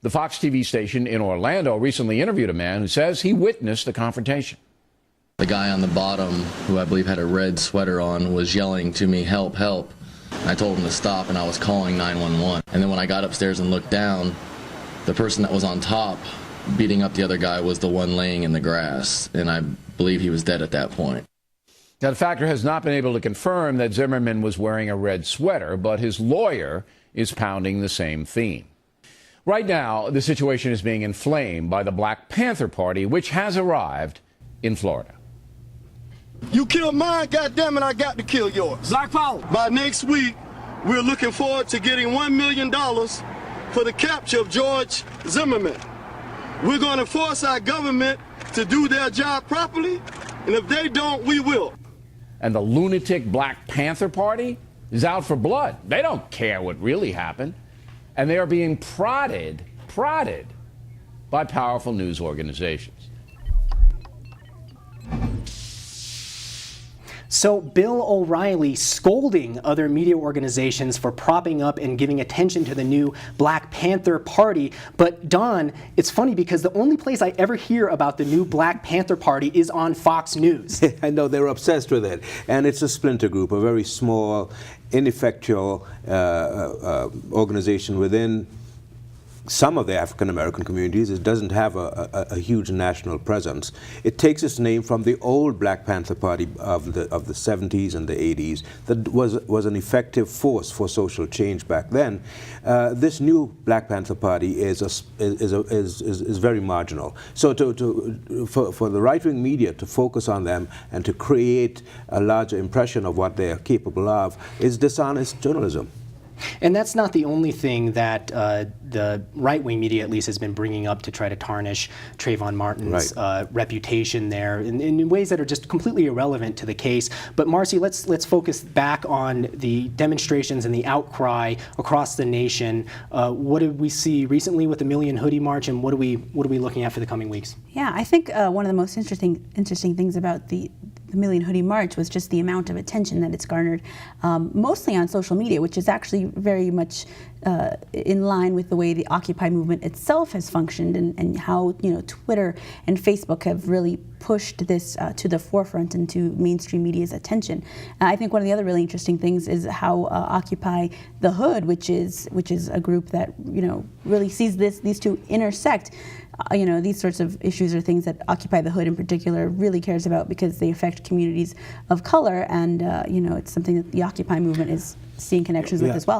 The Fox TV station in Orlando recently interviewed a man who says he witnessed the confrontation. The guy on the bottom, who I believe had a red sweater on, was yelling to me, "Help, help." I told him to stop, and I was calling 911. And then when I got upstairs and looked down, the person that was on top beating up the other guy was the one laying in the grass, and I believe he was dead at that point. Now, the Factor has not been able to confirm that Zimmerman was wearing a red sweater, but his lawyer is pounding the same theme. Right now, the situation is being inflamed by the Black Panther Party, which has arrived in Florida. You killed mine, goddammit, I got to kill yours. Black power. By next week, we're looking forward to getting $1 million for the capture of George Zimmerman. We're going to force our government to do their job properly, and if they don't, we will. And the lunatic Black Panther Party is out for blood. They don't care what really happened. And they are being prodded by powerful news organizations. So Bill O'Reilly scolding other media organizations for propping up and giving attention to the new Black Panther Party. But Don, it's funny because the only place I ever hear about the new Black Panther Party is on Fox News. I know, they're obsessed with it. And it's a splinter group, a very small, ineffectual organization within some of the African American communities. It doesn't have a huge national presence. It takes its name from the old Black Panther Party of the 70s and the 80s that was an effective force for social change back then. This new Black Panther Party is very marginal. So for the right-wing media to focus on them and to create a larger impression of what they are capable of is dishonest journalism. And that's not the only thing that the right-wing media, at least, has been bringing up to try to tarnish Trayvon Martin's reputation there in ways that are just completely irrelevant to the case. But Marcy, let's focus back on the demonstrations and the outcry across the nation. What did we see recently with the Million Hoodie March, and what are we looking at for the coming weeks? Yeah, I think one of the most interesting things about the Million Hoodie March was just the amount of attention that it's garnered, mostly on social media, which is actually very much in line with the way the Occupy movement itself has functioned, and how Twitter and Facebook have really pushed this to the forefront and to mainstream media's attention. I think one of the other really interesting things is how Occupy the Hood, which is a group that really sees these two intersect. These sorts of issues are things that Occupy the Hood in particular really cares about because they affect communities of color, and it's something that the Occupy movement is seeing connections with as well.